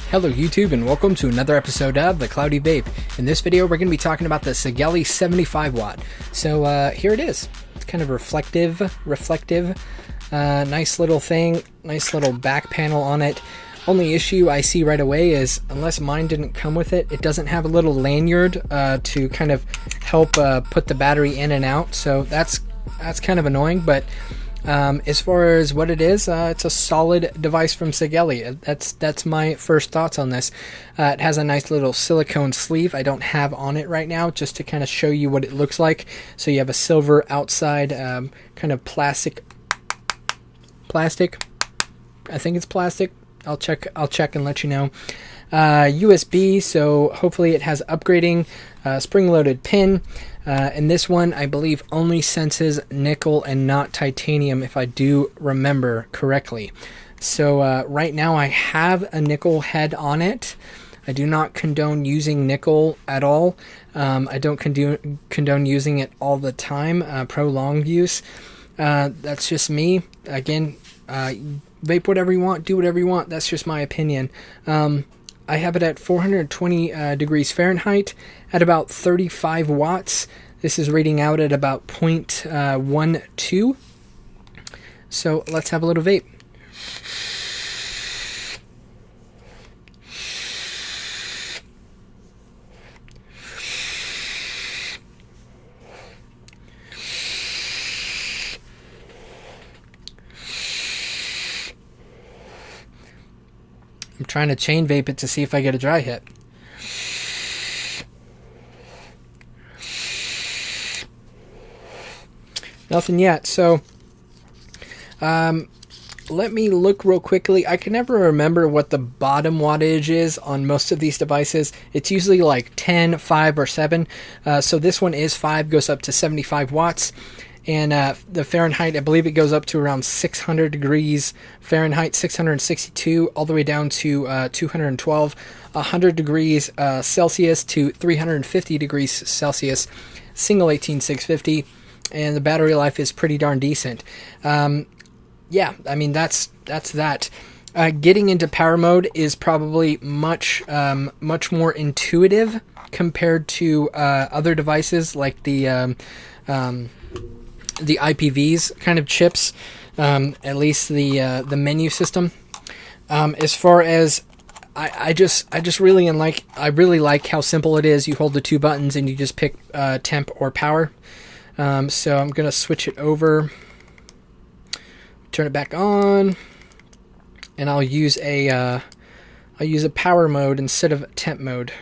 Hello YouTube and welcome to another episode of The Cloudy Vape. In this video we're going to be talking about the Sigelei 75 watt. So here it is. It's kind of reflective, nice little thing, nice little back panel on it. Only issue I see right away is, unless mine didn't come with it, it doesn't have a little lanyard to kind of help put the battery in and out. So that's kind of annoying, but as far as what it is, it's a solid device from Sigelei. That's my first thoughts on this. It has a nice little silicone sleeve I don't have on it right now, just to kind of show you what it looks like. So you have a silver outside, kind of plastic. I think it's plastic. I'll check and let you know. USB, so hopefully it has upgrading, spring-loaded pin. And this one, I believe, only senses nickel and not titanium, if I do remember correctly. So right now I have a nickel head on it. I do not condone using nickel at all. I don't condone using it all the time, prolonged use. That's just me. Again, vape whatever you want, do whatever you want. That's just my opinion. I have it at 420 degrees Fahrenheit at about 35 watts. This is reading out at about 0.12. So let's have a little vape. I'm trying to chain vape it to see if I get a dry hit. Nothing yet. So let me look real quickly. I can never remember what the bottom wattage is on most of these devices. It's usually like 10, 5, or 7. So this one is 5, goes up to 75 watts. And the Fahrenheit, I believe it goes up to around 600 degrees Fahrenheit, 662, all the way down to 212, 100 degrees Celsius to 350 degrees Celsius, single 18650, and the battery life is pretty darn decent. Yeah, I mean, that's that. Getting into power mode is probably much more intuitive compared to other devices like the IPVs kind of chips, at least the menu system. As far as I really like how simple it is. You hold the two buttons and you just pick temp or power. So I'm gonna switch it over, turn it back on, and I'll use a power mode instead of temp mode.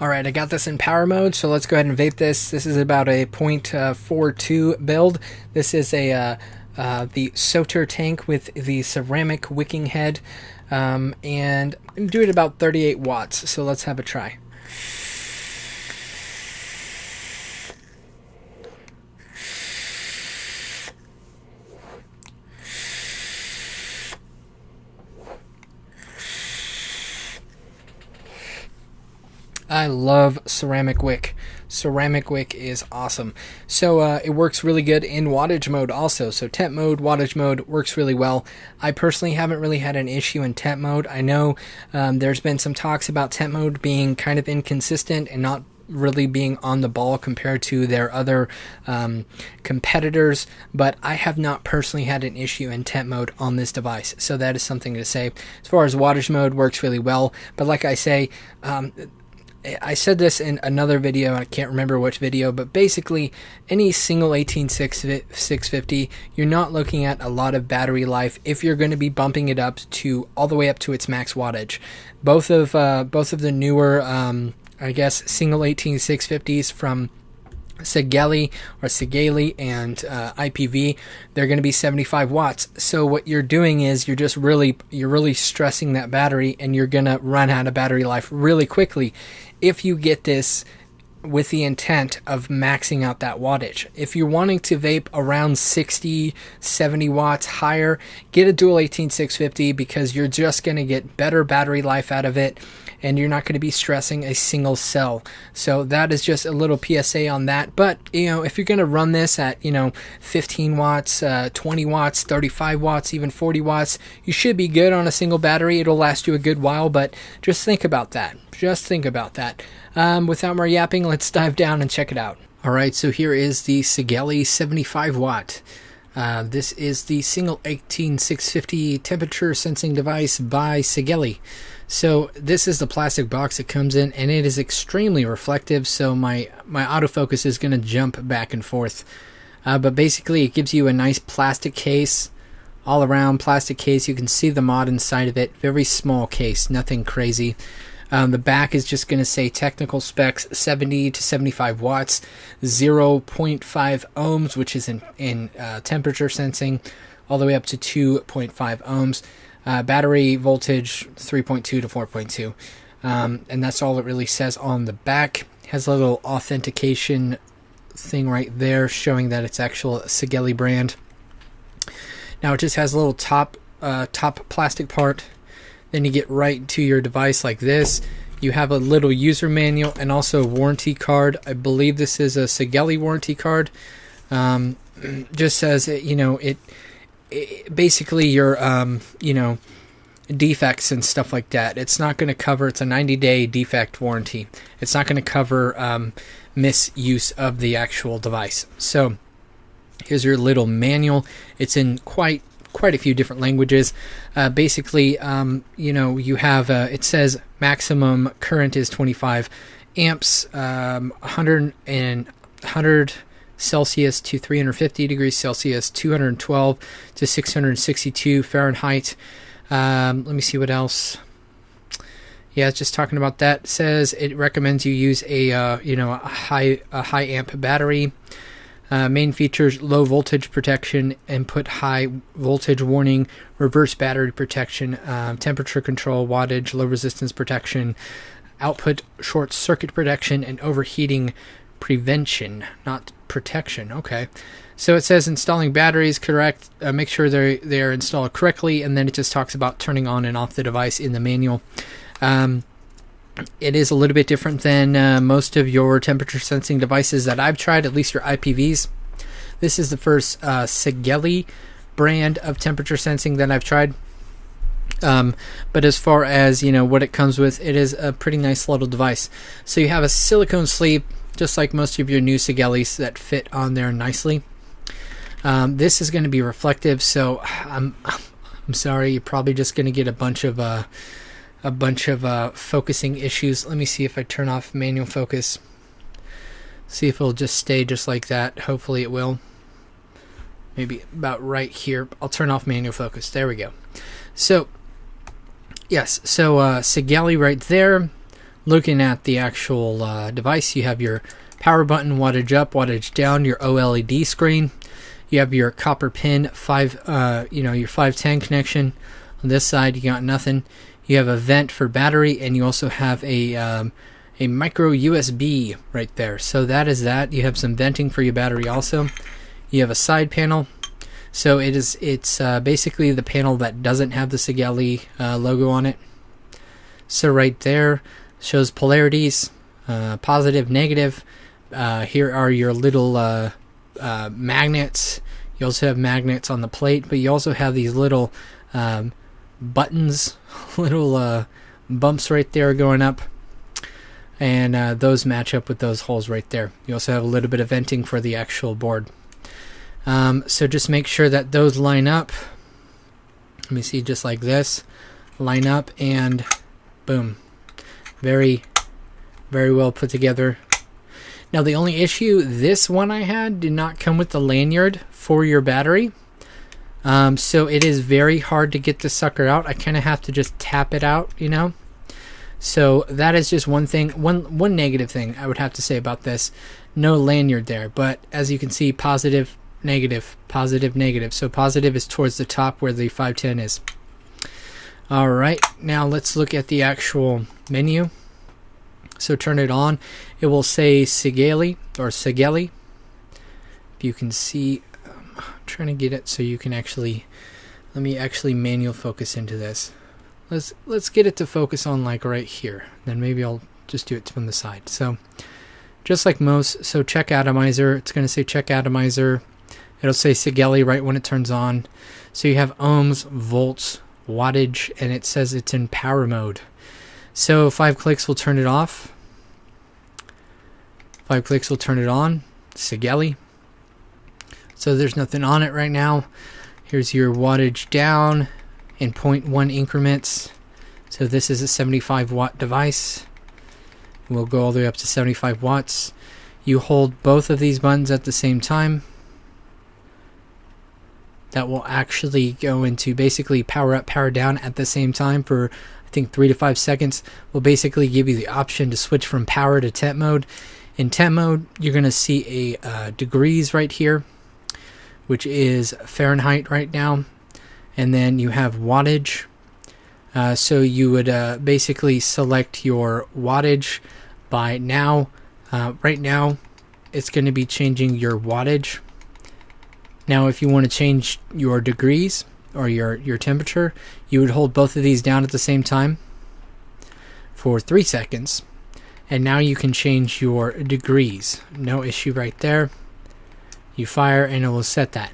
Alright, I got this in power mode, so let's go ahead and vape this. This is about a 0.42 build. This is the Soter tank with the ceramic wicking head, and I'm going to do it about 38 watts, so let's have a try. I love ceramic wick. Ceramic wick is awesome. So it works really good in wattage mode also. So temp mode, wattage mode works really well. I personally haven't really had an issue in temp mode. I know there's been some talks about temp mode being kind of inconsistent and not really being on the ball compared to their other competitors, but I have not personally had an issue in temp mode on this device, so that is something to say. As far as wattage mode, works really well, but like I say, I said this in another video, I can't remember which video, but basically any single 18650, you're not looking at a lot of battery life if you're going to be bumping it up to all the way up to its max wattage. Both of the newer I guess single 18650s from Sigelei and IPV, they're going to be 75 watts. So what you're doing is you're really stressing that battery, and you're going to run out of battery life really quickly if you get this with the intent of maxing out that wattage. If you're wanting to vape around 60, 70 watts higher, get a dual 18650 because you're just going to get better battery life out of it, and you're not going to be stressing a single cell. So that is just a little PSA on that. But, if you're going to run this at, 15 watts, 20 watts, 35 watts, even 40 watts, you should be good on a single battery. It'll last you a good while, but just think about that. Just think about that. Without more yapping, let's dive down and check it out. Alright, so here is the Sigelei 75 watt. This is the single 18650 temperature sensing device by Sigelei. So this is the plastic box it comes in, and it is extremely reflective, so my autofocus is going to jump back and forth. But basically it gives you a nice plastic case, all around plastic case. You can see the mod inside of it. Very small case, nothing crazy. The back is just going to say technical specs 70 to 75 watts, 0.5 ohms, which is in temperature sensing, all the way up to 2.5 ohms. Battery voltage 3.2 to 4.2. And that's all it really says on the back. Has a little authentication thing right there showing that it's actual Sigelei brand. Now it just has a little top plastic part. Then you get right to your device like this. You have a little user manual and also a warranty card. I believe this is a Sigelei warranty card. Just says it basically your defects and stuff like that. It's not going to cover. It's a 90-day defect warranty. It's not going to cover misuse of the actual device. So here's your little manual. It's in quite a few different languages. Basically, you have it says maximum current is 25 amps, 100 Celsius to 350 degrees Celsius, 212 to 662 Fahrenheit. Let me see what else. Yeah, it's just talking about that. It says it recommends you use a high amp battery. Main features: low voltage protection, input high voltage warning, reverse battery protection, temperature control, wattage, low resistance protection, output short circuit protection, and overheating prevention, not protection. Okay, so it says installing batteries correct. Make sure they're installed correctly, and then it just talks about turning on and off the device in the manual. It is a little bit different than most of your temperature sensing devices that I've tried, at least your IPVs. This is the first Sigelei brand of temperature sensing that I've tried. But as far as what it comes with, it is a pretty nice little device. So you have a silicone sleeve, just like most of your new Sigeleis that fit on there nicely. This is going to be reflective, so I'm sorry, you're probably just going to get a bunch of focusing issues. Let me see if I turn off manual focus. See if it'll just stay just like that. Hopefully it will. Maybe about right here. I'll turn off manual focus. There we go. So, yes. So Sigelei right there. Looking at the actual device, you have your power button, wattage up, wattage down, your OLED screen. You have your copper pin, your 510 connection. On this side, you got nothing. You have a vent for battery, and you also have a micro USB right there. So that is that. You have some venting for your battery also. You have a side panel. So it's basically the panel that doesn't have the Sigelei logo on it. So right there shows polarities, positive, negative. Here are your little magnets. You also have magnets on the plate, but you also have these little buttons, little bumps right there going up, and those match up with those holes right there. You also have a little bit of venting for the actual board. So just make sure that those line up. Let me see, just like this, line up, and boom, very, very well put together. Now the only issue, this one I had did not come with the lanyard for your battery. So it is very hard to get the sucker out. I kind of have to just tap it out, So that is just one thing, one negative thing I would have to say about this. No lanyard there, but as you can see, positive, negative, positive, negative. So positive is towards the top where the 510 is. Alright, now let's look at the actual menu. So turn it on. It will say Sigelei or Sigelei. If you can see, I'm trying to get it so you can actually, let me actually manual focus into this. Let's get it to focus on like right here. Then maybe I'll just do it from the side. So just like most, so check atomizer, it's going to say check atomizer. It'll say Sigelei right when it turns on. So you have ohms, volts, wattage, and it says it's in power mode. So 5 clicks will turn it off. 5 clicks will turn it on. Sigelei. So there's nothing on it right now. Here's your wattage down in 0.1 increments. So this is a 75 watt device. We'll go all the way up to 75 watts. You hold both of these buttons at the same time. That will actually go into basically power up, power down at the same time for I think 3 to 5 seconds. Will basically give you the option to switch from power to temp mode. In temp mode, you're going to see a degrees right here, which is Fahrenheit right now. And then you have wattage. So you would basically select your wattage by now. Right now, it's going to be changing your wattage. Now, if you want to change your degrees or your temperature, you would hold both of these down at the same time for 3 seconds. And now you can change your degrees. No issue right there. You fire and it will set that.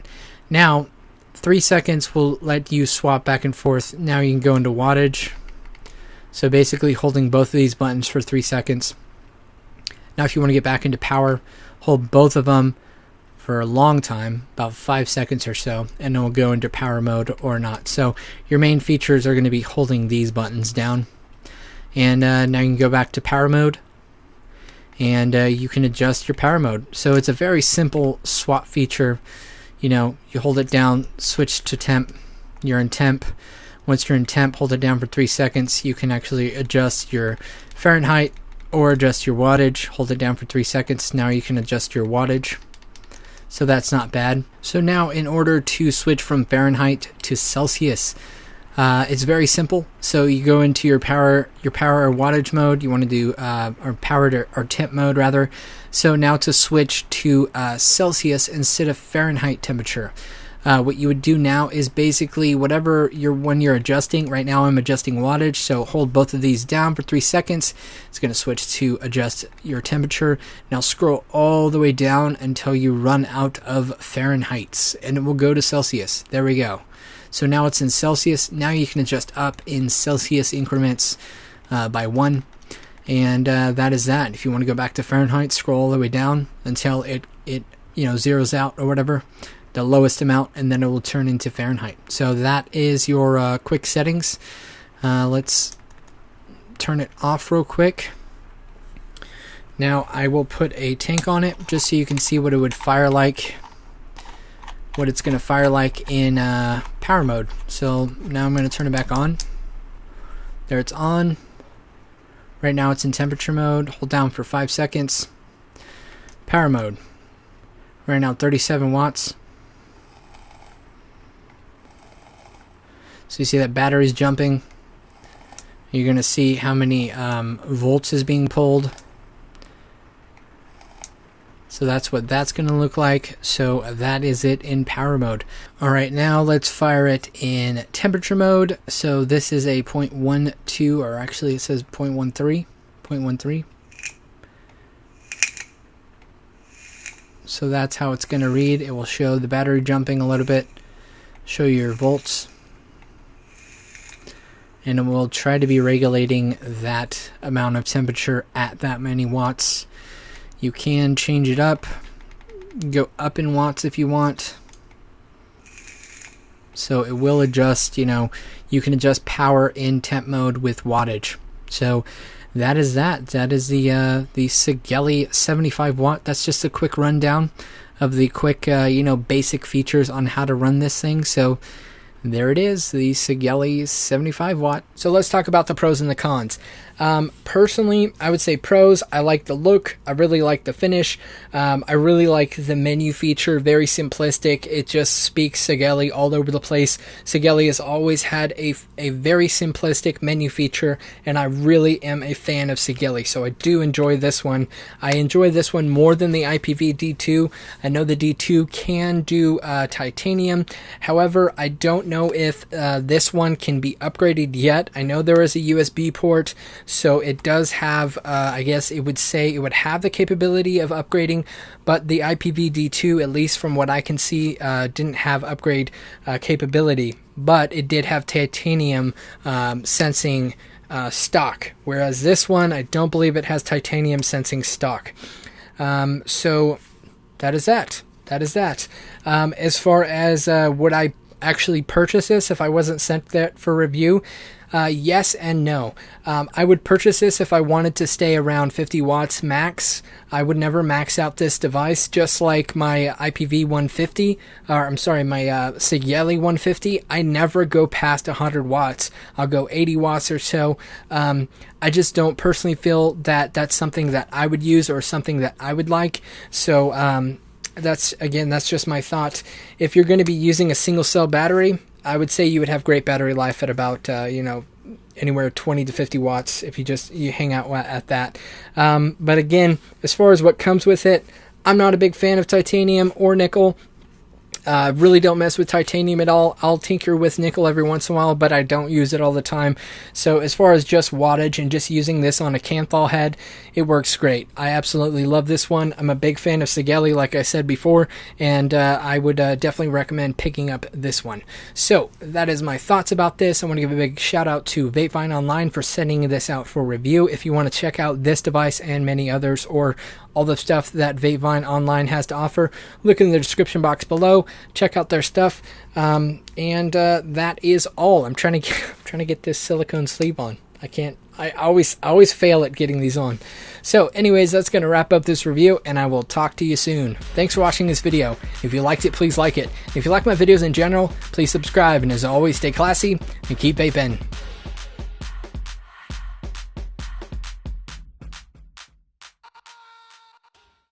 Now, 3 seconds will let you swap back and forth. Now you can go into wattage. So basically holding both of these buttons for 3 seconds. Now if you want to get back into power, hold both of them for a long time, about 5 seconds or so, and it will go into power mode or not. So your main features are going to be holding these buttons down. And now you can go back to power mode. And you can adjust your power mode. So it's a very simple swap feature. You know, you hold it down, switch to temp, you're in temp. Once you're in temp, hold it down for 3 seconds. You can actually adjust your Fahrenheit or adjust your wattage. Hold it down for 3 seconds. Now you can adjust your wattage. So that's not bad. So now in order to switch from Fahrenheit to Celsius, it's very simple. So you go into your power or wattage mode. You want to do or power or temp mode rather. So now to switch to Celsius instead of Fahrenheit temperature, what you would do now is basically whatever when you're adjusting. Right now I'm adjusting wattage, so hold both of these down for 3 seconds. It's going to switch to adjust your temperature. Now scroll all the way down until you run out of Fahrenheits, and it will go to Celsius. There we go. So now it's in Celsius. Now you can adjust up in Celsius increments by 1. And that is that. If you want to go back to Fahrenheit, scroll all the way down until it zeroes out or whatever, the lowest amount, and then it will turn into Fahrenheit. So that is your quick settings. Let's turn it off real quick. Now I will put a tank on it just so you can see what it would fire like. What it's going to fire like in power mode. So now I'm going to turn it back on. There, it's on. Right now it's in temperature mode. Hold down for 5 seconds. Power mode. Right now 37 watts. So you see that battery's jumping. You're going to see how many volts is being pulled. So that's what that's going to look like. So that is it in power mode. Alright, now let's fire it in temperature mode. So this is a 0.12, or actually it says 0.13. 0.13. So that's how it's going to read. It will show the battery jumping a little bit, show your volts, and it will try to be regulating that amount of temperature at that many watts. You can change it up, go up in watts if you want. So it will adjust, you can adjust power in temp mode with wattage. So that is that. That is the Sigelei 75 watt. That's just a quick rundown of the quick, basic features on how to run this thing. So There it is, the Sigelei 75 watt. So let's talk about the pros and the cons. Personally, I would say pros. I like the look. I really like the finish. I really like the menu feature. Very simplistic. It just speaks Sigelei all over the place. Sigelei has always had a very simplistic menu feature, and I really am a fan of Sigelei. So I do enjoy this one. I enjoy this one more than the IPV D2. I know the D2 can do titanium. However, I don't know if this one can be upgraded yet. I know there is a USB port, so it does have, I guess it would say it would have the capability of upgrading, but the IPv4 at least from what I can see, didn't have upgrade capability, but it did have titanium sensing stock, whereas this one, I don't believe it has titanium sensing stock. So that is that. That is that. As far as would I actually purchase this if I wasn't sent that for review? Yes and no. I would purchase this if I wanted to stay around 50 watts max. I would never max out this device, just like my IPv 150, or I'm sorry, my Sigelei 150. I never go past 100 watts. I'll go 80 watts or so. I just don't personally feel that that's something that I would use or something that I would like. So that's just my thought. If you're going to be using a single cell battery, I would say you would have great battery life at about, anywhere 20 to 50 watts if you hang out at that. But again, as far as what comes with it, I'm not a big fan of titanium or nickel. Really don't mess with titanium at all. I'll tinker with nickel every once in a while, but I don't use it all the time. So as far as just wattage and just using this on a Kanthal head, it works great. I absolutely love this one. I'm a big fan of Sigelei, like I said before, and I would definitely recommend picking up this one. So that is my thoughts about this. I want to give a big shout out to Vapevine Online for sending this out for review. If you want to check out this device and many others, or all the stuff that Vapevine Online has to offer, look in the description box below. Check out their stuff, and that is all. I'm trying to get this silicone sleeve on. I can't. I always fail at getting these on. So anyways, that's going to wrap up this review, and I will talk to you soon. Thanks for watching this video. If you liked it, please like it. If you like my videos in general, please subscribe, and as always, stay classy and keep vaping.